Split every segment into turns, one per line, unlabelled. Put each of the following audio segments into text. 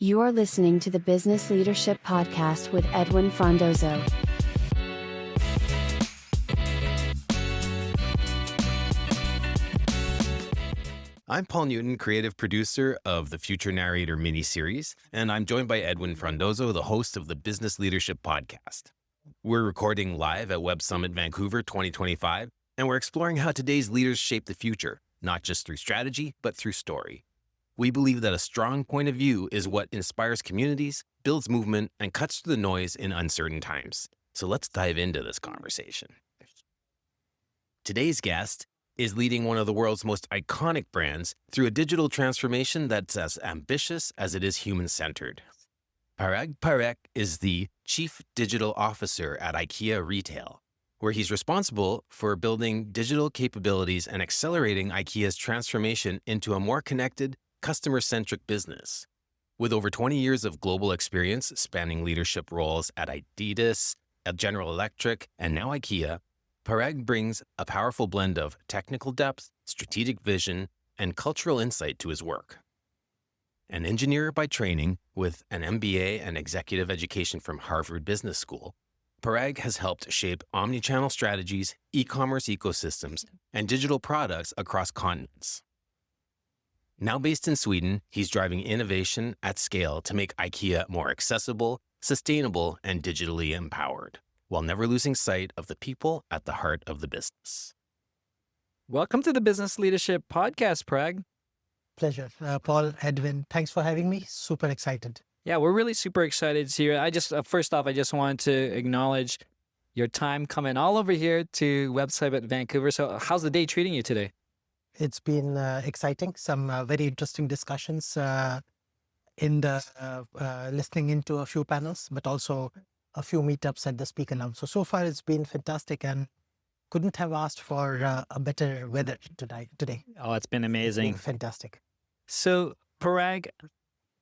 You are listening to the Business Leadership Podcast with Edwin Frondozo.
I'm Paul Newton, creative producer of the Future Narrator miniseries, and I'm joined by Edwin Frondozo, the host of the Business Leadership Podcast. We're recording live at Web Summit Vancouver 2025, and we're exploring how today's leaders shape the future, not just through strategy, but through story. We believe that a strong point of view is what inspires communities, builds movement, and cuts through the noise in uncertain times. So let's dive into this conversation. Today's guest is leading one of the world's most iconic brands through a digital transformation that's as ambitious as it is human-centered. Parag Parekh is the Chief Digital Officer at IKEA Retail, where he's responsible for building digital capabilities and accelerating IKEA's transformation into a more connected, customer-centric business. With over 20 years of global experience spanning leadership roles at Adidas, at General Electric, and now IKEA, Parag brings a powerful blend of technical depth, strategic vision, and cultural insight to his work. An engineer by training with an MBA and executive education from Harvard Business School, Parag has helped shape omni-channel strategies, e-commerce ecosystems, and digital products across continents. Now based in Sweden, he's driving innovation at scale to make IKEA more accessible, sustainable, and digitally empowered, while never losing sight of the people at the heart of the business.
Welcome to the Business Leadership Podcast, Parag.
Pleasure. Paul, Edwin, thanks for having me. Super excited.
Yeah, we're really super excited here. First off, I just wanted to acknowledge your time coming all over here to Web Summit Vancouver. So how's the day treating you today?
It's been exciting. Some very interesting discussions in the listening into a few panels, but also a few meetups at the speaker lounge. So far it's been fantastic and couldn't have asked for a better weather today.
Oh, it's been amazing.
It's been fantastic.
So, Parag,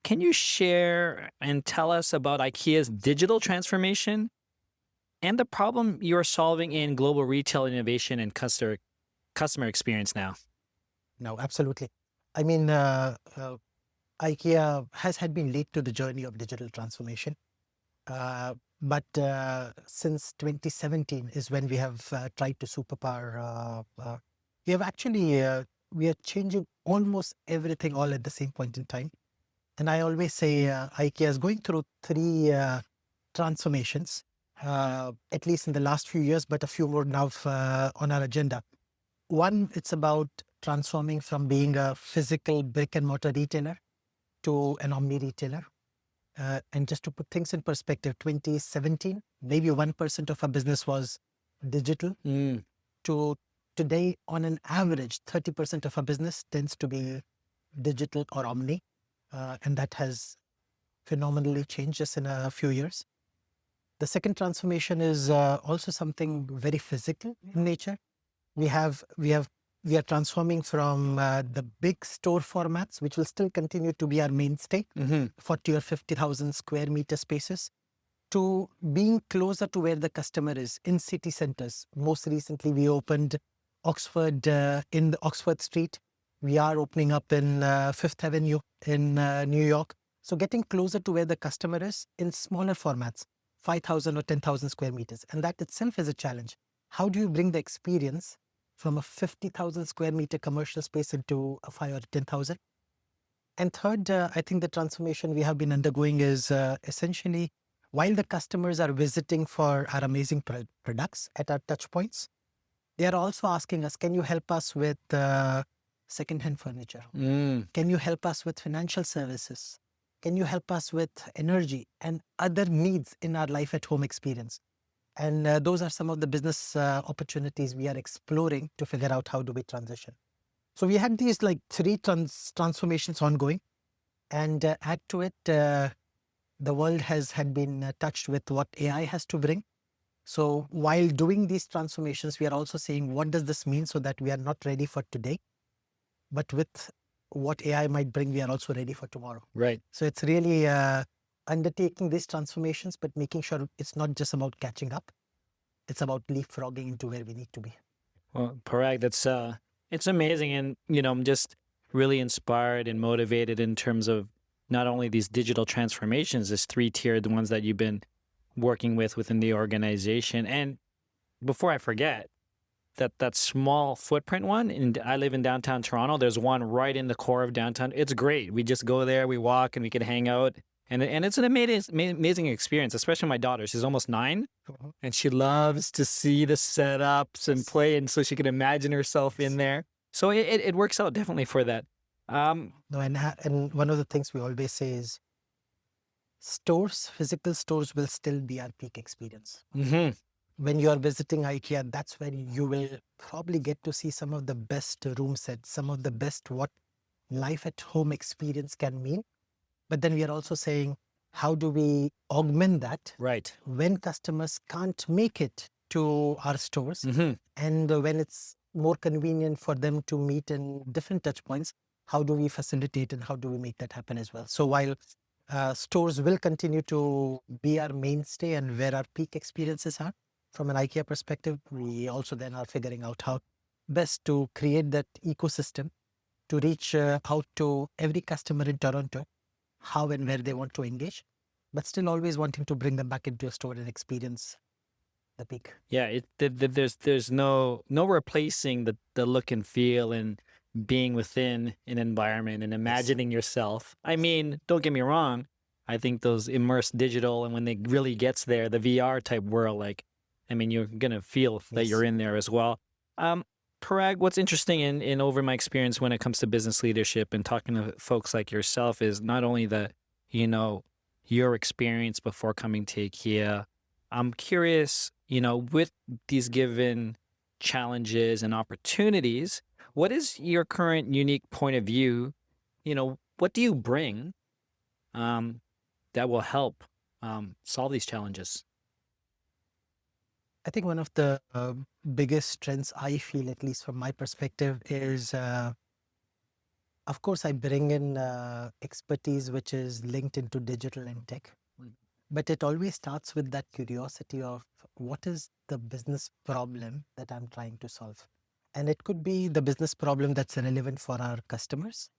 can you share and tell us about IKEA's digital transformation and the problem you're solving in global retail innovation and customer experience now?
No, absolutely. I mean, IKEA had been late to the journey of digital transformation. But since 2017 is when we have tried to superpower. We are changing almost everything all at the same point in time. And I always say IKEA is going through three transformations, at least in the last few years, but a few more now on our agenda. One, it's about transforming from being a physical brick and mortar retailer to an omni retailer. And just to put things in perspective, 2017, maybe 1% of our business was digital. To today, on an average, 30% of our business tends to be digital or omni. And that has phenomenally changed just in a few years. The second transformation is also something very physical in nature. We are transforming from the big store formats, which will still continue to be our mainstay, 40 or 50,000 square meter spaces, to being closer to where the customer is in city centers. Most recently, we opened Oxford in the Oxford Street. We are opening up in Fifth Avenue in New York. So getting closer to where the customer is in smaller formats, 5,000 or 10,000 square meters. And that itself is a challenge. How do you bring the experience from a 50,000 square meter commercial space into a 5 or 10,000? And third, I think the transformation we have been undergoing is essentially, while the customers are visiting for our amazing products at our touch points, they are also asking us, can you help us with secondhand furniture? Can you help us with financial services? Can you help us with energy and other needs in our life at home experience? And those are some of the business opportunities we are exploring to figure out how do we transition. So we had these three transformations ongoing, and add to it, the world had been touched with what AI has to bring. So while doing these transformations, we are also saying, what does this mean so that we are not ready for today, but with what AI might bring, we are also ready for tomorrow.
Right.
So it's really undertaking these transformations, but making sure it's not just about catching up. It's about leapfrogging into where we need to be.
Well, Parag, it's amazing. And, I'm just really inspired and motivated in terms of not only these digital transformations, this 3-tiered ones that you've been working with within the organization. And before I forget, that small footprint one, and I live in downtown Toronto. There's one right in the core of downtown. It's great. We just go there, we walk, and we can hang out, and it's an amazing experience. Especially my daughter. She's almost 9, and she loves to see the setups and play, and so she can imagine herself in there. So it works out definitely for that.
No, and one of the things we always say is physical stores will still be our peak experience.
Mm-hmm.
When you're visiting IKEA, that's where you will probably get to see some of the best room sets, some of the best what life at home experience can mean. But then we are also saying, how do we augment that
Right.
when customers can't make it to our stores,
Mm-hmm.
and when it's more convenient for them to meet in different touch points? How do we facilitate and how do we make that happen as well? So while stores will continue to be our mainstay and where our peak experiences are, from an IKEA perspective, we also then are figuring out how best to create that ecosystem to reach out to every customer in Toronto, how and where they want to engage, but still always wanting to bring them back into a store and experience the peak.
Yeah, there's no replacing the look and feel and being within an environment and imagining yourself. I mean, don't get me wrong. I think those immersed digital, and when they really gets there, the VR type world, like, I mean, you're gonna feel that you're in there as well. Parag, what's interesting in over my experience when it comes to business leadership and talking to folks like yourself is not only your experience before coming to IKEA. I'm curious, with these given challenges and opportunities, what is your current unique point of view? What do you bring that will help solve these challenges?
I think one of the biggest strengths I feel, at least from my perspective, is of course I bring in expertise which is linked into digital and tech. But it always starts with that curiosity of what is the business problem that I'm trying to solve. And it could be the business problem that's relevant for our customers,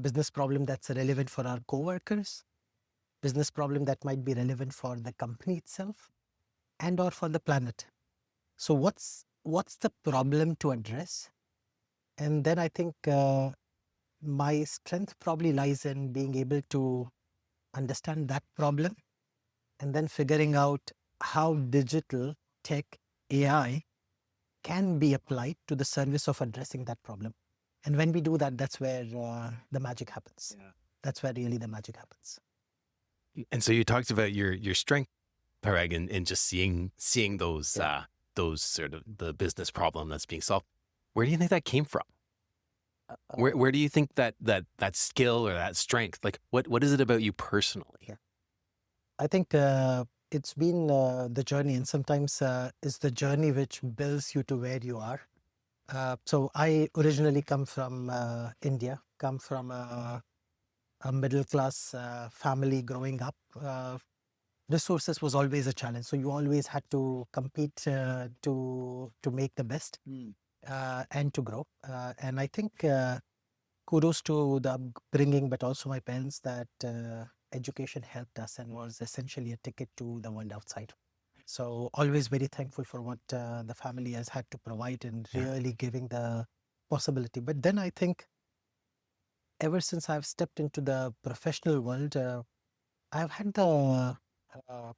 business problem that's relevant for our coworkers, business problem that might be relevant for the company itself and or for the planet. So what's the problem to address? And then I think my strength probably lies in being able to understand that problem and then figuring out how digital tech, AI can be applied to the service of addressing that problem. And when we do that, that's where the magic happens. Yeah. That's where really the magic happens.
And so you talked about your strength, Parag, in just seeing those sort of the business problem that's being solved. Where do you think that came from? Where do you think that skill or that strength, like what is it about you personally?
Yeah. I think it's been the journey, and sometimes it's the journey which builds you to where you are. So I originally come from India, come from a middle class family growing up. Resources was always a challenge, so you always had to compete to make the best and to grow. And I think kudos to the upbringing, but also my parents, that education helped us and was essentially a ticket to the world outside. So always very thankful for what the family has had to provide and really giving the possibility. But then I think ever since I've stepped into the professional world, I've had the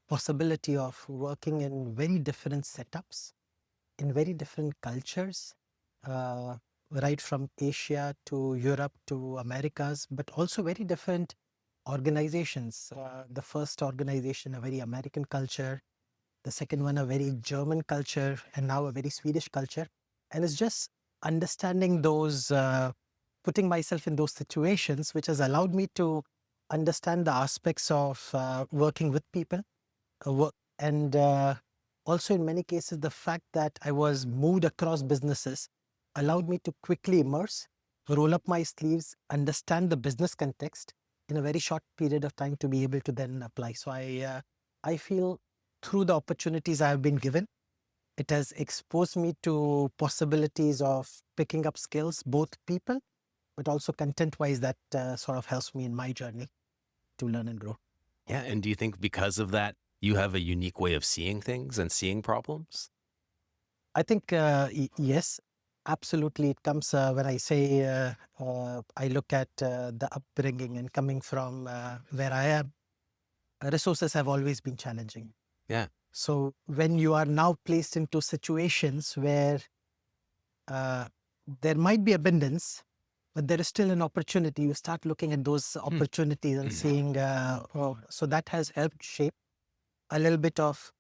possibility of working in very different setups, in very different cultures, right from Asia to Europe to Americas, but also very different organizations. The first organization, a very American culture, the second one, a very German culture, and now a very Swedish culture. And it's just understanding those, putting myself in those situations, which has allowed me to understand the aspects of working with people. And also in many cases, the fact that I was moved across businesses allowed me to quickly immerse, roll up my sleeves, understand the business context in a very short period of time to be able to then apply. So I feel through the opportunities I have been given, it has exposed me to possibilities of picking up skills, both people, but also content-wise that sort of helps me in my journey to learn and grow.
Yeah. And do you think because of that, you have a unique way of seeing things and seeing problems?
I think, yes, absolutely. It comes when I say I look at the upbringing and coming from where I am, resources have always been challenging.
Yeah.
So when you are now placed into situations where there might be abundance, but there is still an opportunity, you start looking at those opportunities and seeing, so that has helped shape a little bit of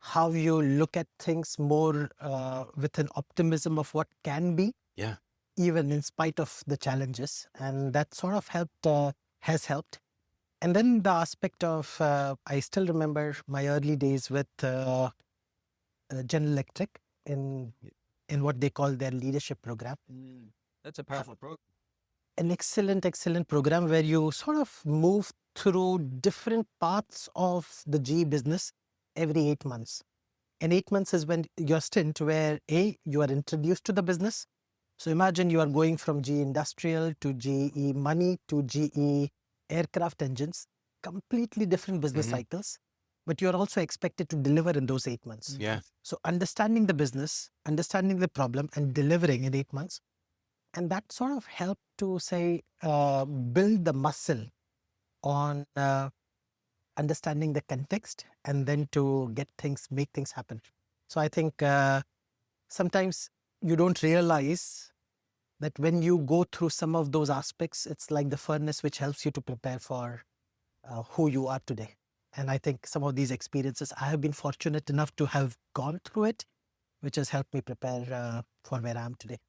how you look at things more with an optimism of what can be,
Yeah.
even in spite of the challenges. And that sort of has helped. And then the aspect of, I still remember my early days with General Electric in what they call their leadership program.
That's a powerful program.
An excellent program where you sort of move through different parts of the GE business every 8 months. And 8 months is when your stint where you are introduced to the business. So imagine you are going from GE Industrial to GE Money to GE Aircraft Engines, completely different business cycles, but you're also expected to deliver in those 8 months.
Yeah.
So understanding the business, understanding the problem and delivering in 8 months. And that sort of helped to say, build the muscle on understanding the context and then to make things happen. So I think sometimes you don't realize that when you go through some of those aspects, it's like the furnace which helps you to prepare for who you are today. And I think some of these experiences, I have been fortunate enough to have gone through it, which has helped me prepare for where I am today.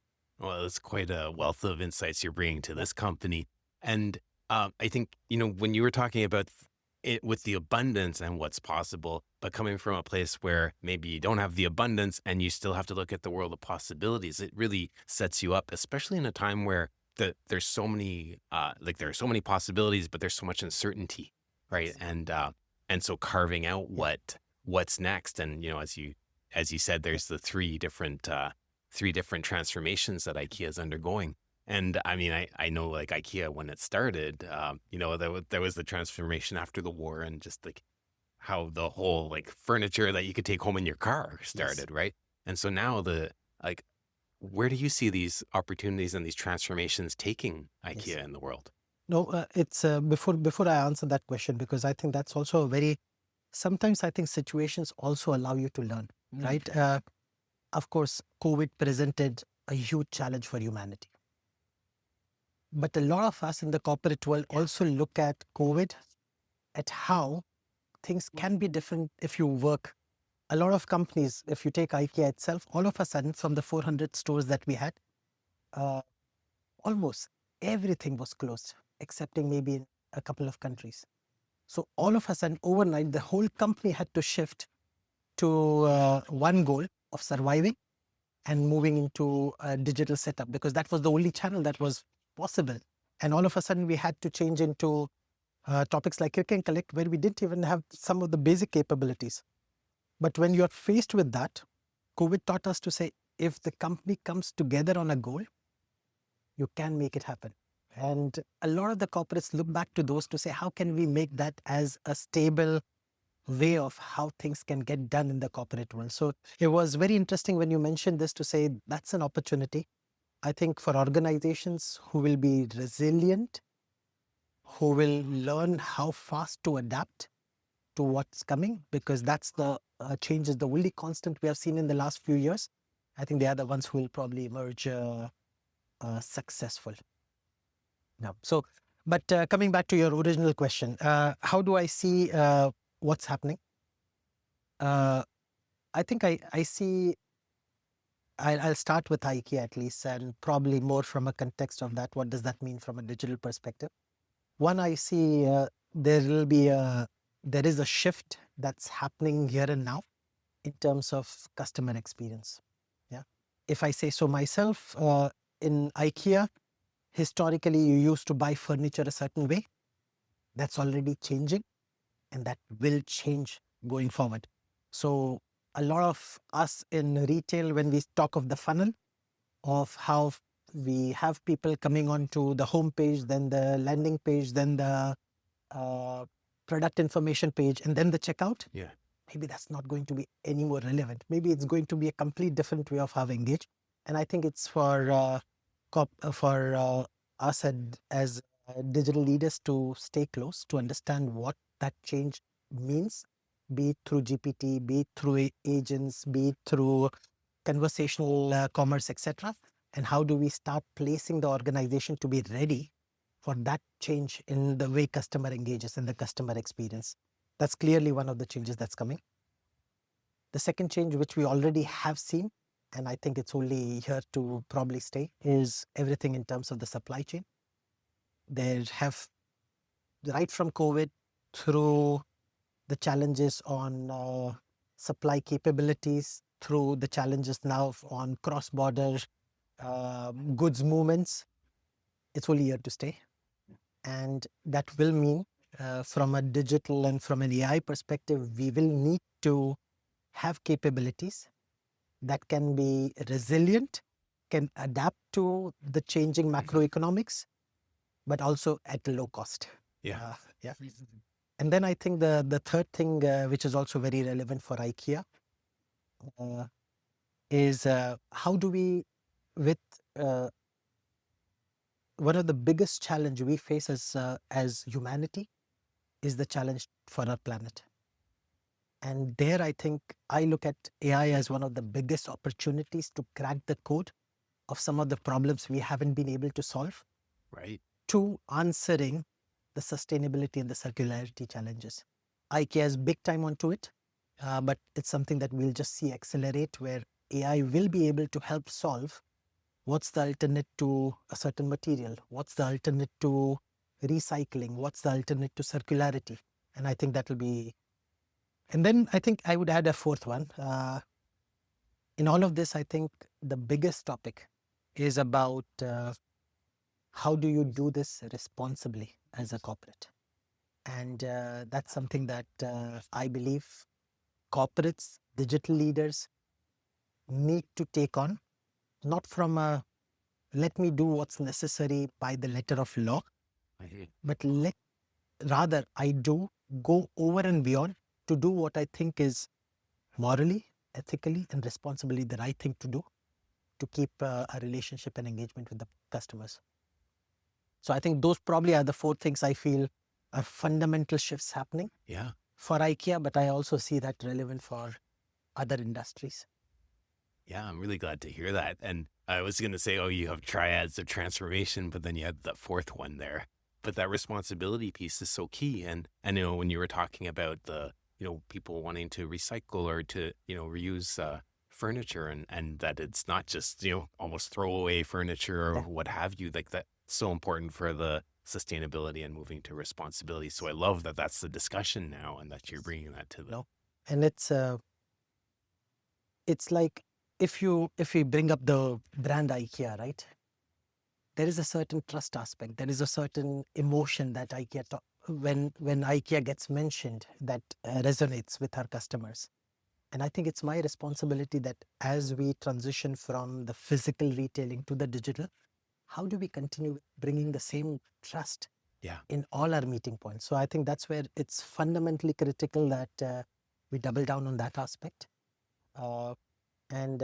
Well, it's quite a wealth of insights you're bringing to this company. And I think, when you were talking about it with the abundance and what's possible, but coming from a place where maybe you don't have the abundance and you still have to look at the world of possibilities, it really sets you up, especially in a time where there's so many, there are so many possibilities, but there's so much uncertainty, right? And so carving out what's next. And, as you said, there's the three different transformations that IKEA is undergoing. And I mean, I know like IKEA, when it started, there was the transformation after the war and just like how the whole like furniture that you could take home in your car started, right? And so now where do you see these opportunities and these transformations taking IKEA in the world?
No, it's before I answer that question, because I think that's also sometimes I think situations also allow you to learn, right? Of course, COVID presented a huge challenge for humanity. But a lot of us in the corporate world also look at COVID, at how things can be different if you work. A lot of companies, if you take IKEA itself, all of a sudden from the 400 stores that we had, almost everything was closed, excepting maybe in a couple of countries. So all of a sudden, overnight, the whole company had to shift to one goal of surviving and moving into a digital setup, because that was the only channel that was possible. And all of a sudden we had to change into topics like click and collect, where we didn't even have some of the basic capabilities. But when you're faced with that, COVID taught us to say, if the company comes together on a goal, you can make it happen. And a lot of the corporates look back to those to say, how can we make that as a stable way of how things can get done in the corporate world? So it was very interesting when you mentioned this to say that's an opportunity. I think for organizations who will be resilient, who will learn how fast to adapt to what's coming, because that's the change is the only constant we have seen in the last few years. I think they are the ones who will probably emerge successful. No. So, but coming back to your original question, how do I see what's happening? I think I see, I'll start with IKEA at least, and probably more from a context of that. What does that mean from a digital perspective? One, I see there is a shift that's happening here and now in terms of customer experience. Yeah. If I say so myself, in IKEA, historically, you used to buy furniture a certain way. That's already changing, and that will change going forward. So a lot of us in retail, when we talk of the funnel of how we have people coming onto the home page, then the landing page, then the product information page, and then the checkout.
Yeah.
Maybe that's not going to be any more relevant. Maybe it's going to be a complete different way of how we engage. And I think it's for us as digital leaders to stay close, to understand what that change means, be it through GPT, be it through agents, be it through conversational commerce, etc. And how do we start placing the organization to be ready for that change in the way customer engages and the customer experience. That's clearly one of the changes that's coming. The second change, which we already have seen, and I think it's only here to probably stay, is everything in terms of the supply chain. There have, right from COVID through the challenges on supply capabilities, through the challenges now on cross-border goods movements, it's only here to stay. And that will mean from a digital and from an AI perspective, we will need to have capabilities that can be resilient, can adapt to the changing macroeconomics, but also at low cost.
Yeah.
Yeah. And then I think the third thing, which is also very relevant for IKEA, is how do we, with one of the biggest challenge we face as humanity is the challenge for our planet. And there, I think I look at AI as one of the biggest opportunities to crack the code of some of the problems we haven't been able to solve,
Right.
to answering the sustainability and the circularity challenges. IKEA is big time onto it, but it's something that we'll just see accelerate, where AI will be able to help solve what's the alternate to a certain material, what's the alternate to recycling, what's the alternate to circularity. And I think that will be. And then I think I would add a fourth one. In all of this, I think the biggest topic is about how do you do this responsibly as a corporate? And that's something that I believe corporates, digital leaders need to take on, not from a let me do what's necessary by the letter of law, but rather I do go over and beyond to do what I think is morally, ethically, and responsibly the right thing to do to keep a relationship and engagement with the customers. So I think those probably are the four things I feel are fundamental shifts happening for IKEA, but I also see that relevant for other industries.
Yeah, I'm really glad to hear that. And I was going to say, oh, you have triads of transformation, but then you had the fourth one there. But that responsibility piece is so key. And I know when you were talking about the, people wanting to recycle or to, reuse furniture and that it's not just, almost throwaway furniture or what have you, like that's so important for the sustainability and moving to responsibility. So I love that that's the discussion now and that you're bringing that to the.
And it's like, if we bring up the brand IKEA, right? There is a certain trust aspect. There is a certain emotion that IKEA, when IKEA gets mentioned, that resonates with our customers. And I think it's my responsibility that as we transition from the physical retailing to the digital, how do we continue bringing the same trust in all our meeting points? So I think that's where it's fundamentally critical that we double down on that aspect. And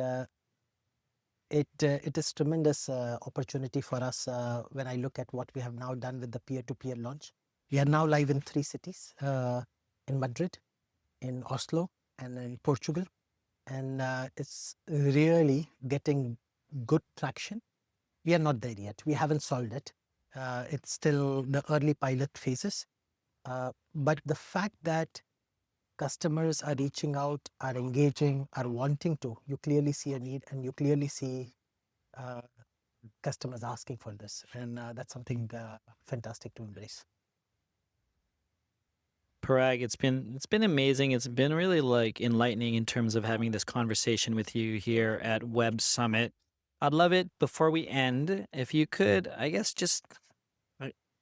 it is tremendous opportunity for us when I look at what we have now done with the peer-to-peer launch. We are now live in 3 cities, in Madrid, in Oslo, and in Portugal. And it's really getting good traction. We are not there yet. We haven't solved it. It's still the early pilot phases. But the fact that customers are reaching out, are engaging, are wanting to, you clearly see a need, and you clearly see customers asking for this. And that's something fantastic to embrace.
Parag, it's been amazing. It's been really like enlightening in terms of having this conversation with you here at Web Summit. I'd love it before we end, if you could, I guess, just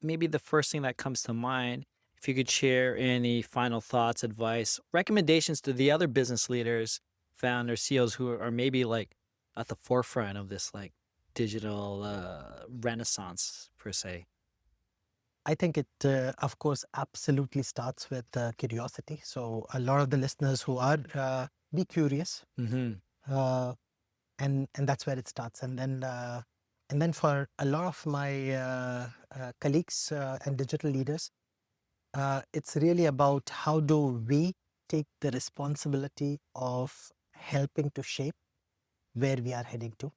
maybe the first thing that comes to mind, if you could share any final thoughts, advice, recommendations to the other business leaders, founders, CEOs who are maybe like at the forefront of this like digital renaissance, per se?
I think it, of course, absolutely starts with curiosity. So a lot of the listeners who are be curious,
Mm-hmm.
and that's where it starts. And then for a lot of my colleagues and digital leaders, it's really about how do we take the responsibility of helping to shape where we are heading to.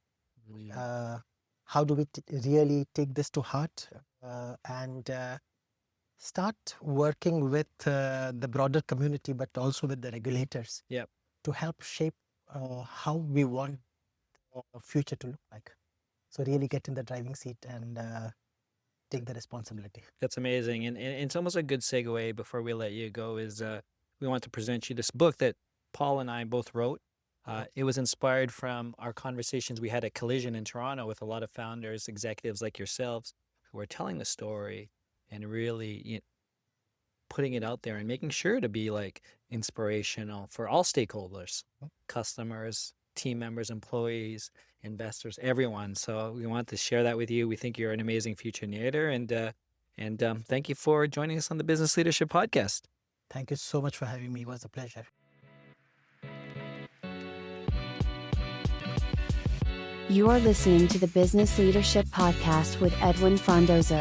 How do we really take this to heart and start working with the broader community, but also with the regulators
Yep.
to help shape how we want the future to look like. So really get in the driving seat and take the responsibility.
That's amazing. And it's almost a good segue before we let you go is we want to present you this book that Paul and I both wrote. It was inspired from our conversations we had at Collision in Toronto with a lot of founders, executives like yourselves, who were telling the story and really putting it out there and making sure to be like inspirational for all stakeholders, customers, team members, employees, investors, everyone. So we want to share that with you. We think you're an amazing future narrator, and thank you for joining us on the Business Leadership Podcast.
Thank you so much for having me. It was a pleasure.
You are listening to the Business Leadership Podcast with Edwin Frondozo.